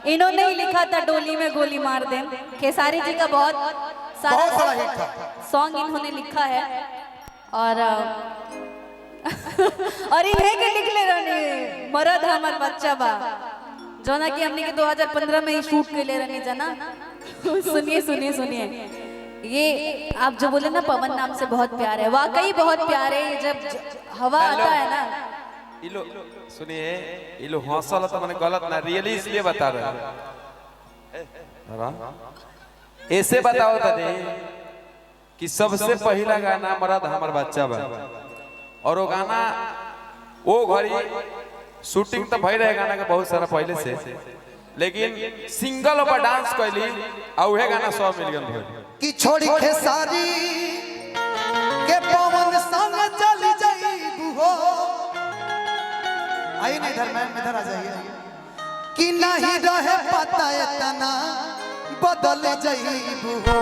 इन्होंने ही लिखा था डोली में गोली मार दे। खेसारी जी का बहुत सारा सॉन्ग इन्होंने लिखा है और और इन्हें के लिख ले रहे मरद हमार बच्चा बा जो ना कि हमने के 2015 में ही शूट के ले रहे जना। सुनिए सुनिए सुनिए, ये आप जो बोले ना पवन नाम से बहुत प्यार है, वाकई बहुत प्यार है। जब हवा आता है ना इलो सुनिए, इलो हौसला तो मैंने गलत ना रियली इसलिए बता रहा हूं। ऐसे बताओ दादी कि सबसे पहला गाना मरद हमार बच्चा बा और वो गाना वो घड़ी शूटिंग तो भई रहे गाना के बहुत सारा पहले से, लेकिन सिंगल पर डांस कैली और वह गाना 100 मिलियन भइल कि छोड़ी खेसारी के पवन संग चली जाई हो। आई नहीं धर्मैन में इधर आ जाइए कि नहीं रहे पता इतना बदल जाइबू हो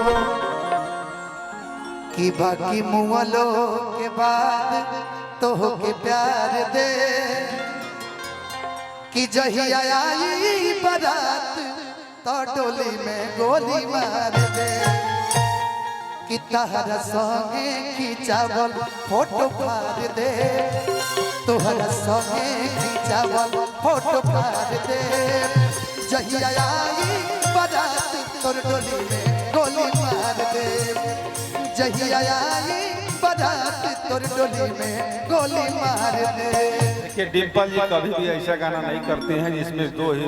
कि बाकी मुअलो के बाद तो के प्यार दे कि जहिया आई बारात तो डोली में गोली मार दे कि तहरा संगे खिंचावल फोटो फाड़ दे, तोहरा संगे खिंचावल फोटो फाड़ दे जहिया आई बारात तोर डोली में गोली मार दे, जहिया आई बारात तोर डोली में गोली मार दे। देखिए डिम्पल जी कभी भी ऐसा गाना नहीं करते हैं जिसमें दो ही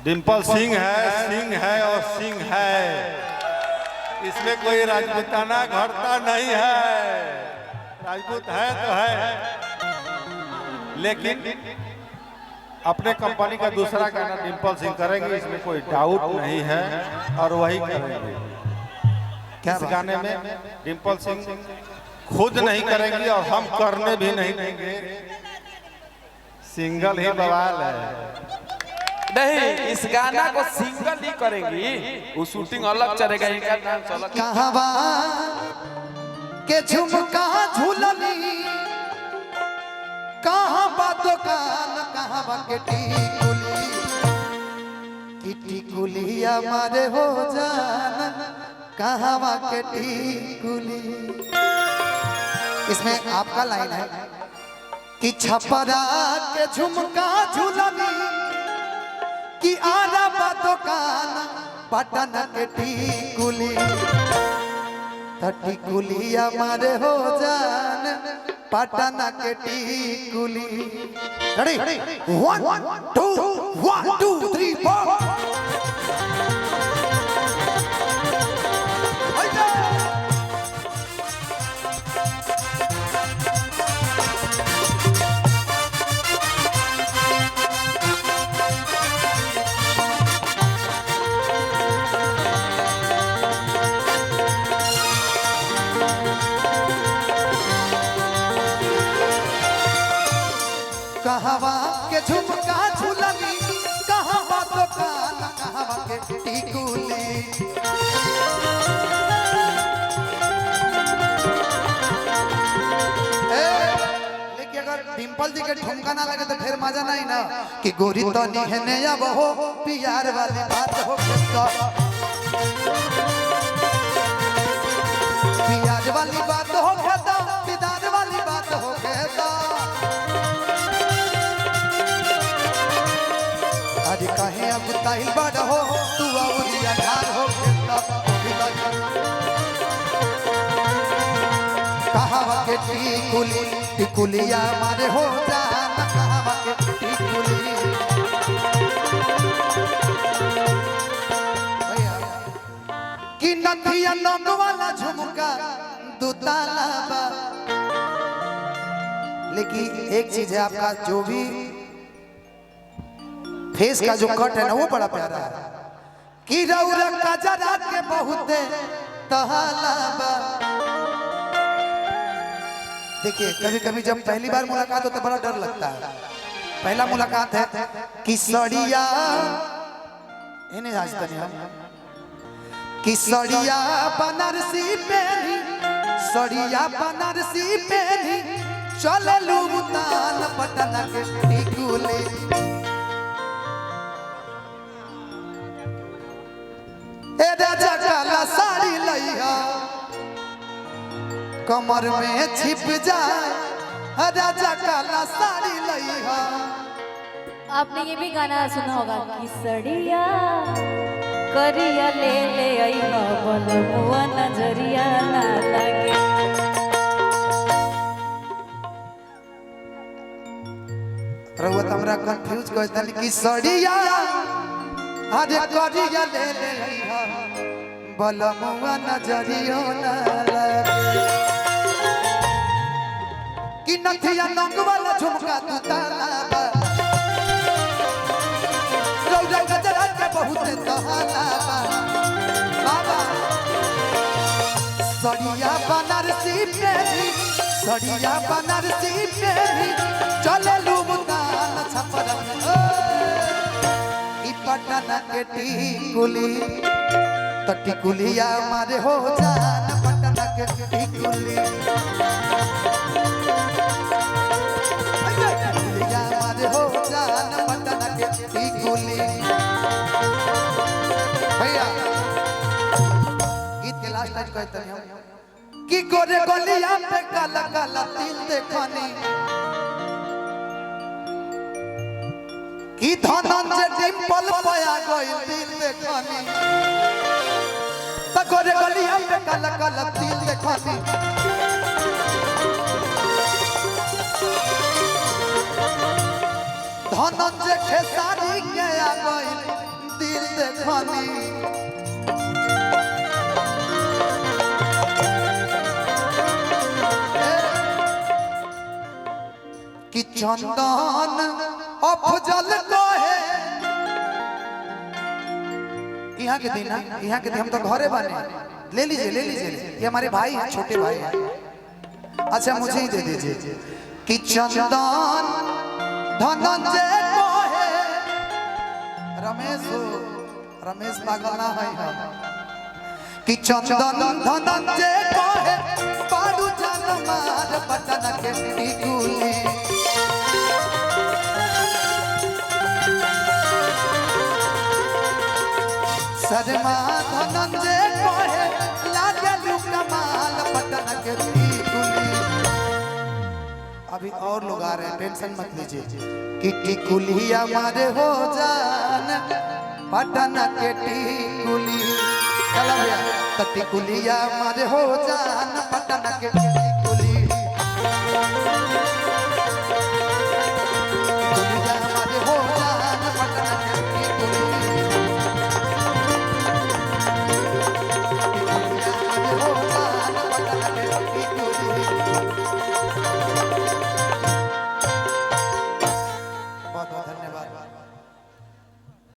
डिम्पल सिंह है और सिंह है, इसमें कोई राजपूताना घटता नहीं है। राजपूत है तो है, लेकिन अपने कंपनी का दूसरा गाना डिम्पल सिंह करेंगे, इसमें कोई डाउट नहीं है और वही करेंगे। इस गाने में डिम्पल सिंह खुद नहीं करेंगी और हम करने भी नहीं देंगे, सिंगल ही बवाल है। नहीं, इस गाना को सिंगल ही करेंगी, वो शूटिंग अलग चलेगा, इनका डांस अलग। कहवा के झुमका झूलनी कहाँ बा दुकान कहवा के टिकुली हमारे हो जान कहवा के टिकुली। इसमें आपका लाइन है कि छपरा के झुमका झूलनी कि आना बा दुकान पटन के टिकुली, टिकुली हमारे हो जान पटन के टिकुली। रेडी 1 2 3 4 कहवा के झुमका झूलनी कहवा दुकान कहवा के टिकुली। लेकिन अगर डिम्पल जी के ठुमका ना लगे तो फिर मजा नहीं ना कि गोरी तो निहने अब हो प्यार वाली बात हो प्याज वाली बात हो कहता पिदार वाली बात हो कहता आज कहे अब ताहिल बड़ हो तू औरिया धार हो कहवा के टिकुली टिकुलिया मारे हो जाना कहवा के टिकुली। कि नथिया नंग वाला झुमका दुताला बा, लेकिन एक चीज है आपका जो भी फेस का जो कट है ना वो बड़ा प्यारा है कि रौरा का जरा के बहुत तहलाबा। देखिए कभी कभी जब पहली बार मुलाकात होता है बड़ा डर लगता है। पहला मुलाकात है कि सड़िया इन्हें आज तक हम कि सड़िया बनारसी पहनी सड़िया बनारसी पहनी चले लूतान पटना के टिकुली। कमर में छिप जाए राजा काला साड़ी लई हो। आपने ये भी गाना सुना होगा कि सड़िया करिया ले ले आई हो बलमुआ नजरिया ना लगे। रहुआ तो हमरा कंफ्यूज कर देली कि सड़िया अरे करिया ले ले आई हो बलमुआ नजरिया ना लगे। कि नथिया नंग वाला झुमका तू ताला बा रौदा गजरा के बहुत तहाला बा बाबा। सड़िया बनारसी पेरी सड़िया बनारसी पेरी चले लुबतान छपरा ई पटना के टिकुली तो टिकुलिया मारे हो जान पटना के टिकुली हो जान पटना के टिकुली। भैया गीत के लास्ट टाइम कहते हैं कि गोरे गलिया पे काला काला तिल देखनी कि धनंजय डिंपल पया गइल दिल देखनी तो गोरे गलिया पे काला काला तिल देखनी धनंजय खेसारी के आ गइल दिल देखनी कि चंदन अफजल कहे यहाँ के दिन हम तो घरे बने ले लीजिए ये हमारे भाई हैं छोटे भाई हैं। अच्छा मुझे ही दे दीजिए कि चंदन धनंजय कहे रमेश पागल ना है कि चंदन धनंजय कहे पारू जान मार पटना के टिकुली शर्मा धनंजय कहे लागलू कमाल पटना के टिकुली। अभी और लोग आ रहे हैं टेंशन मत लीजिए कि टिकुलिया मारे हो जान पटना के टिकुली चला भैया तो टिकुलिया मारे हो जान पटना के टिकुली टिकुलिया मारे हो जान पटना के टिकुली टिकुलिया मारे हो जान पटना के टिकुली।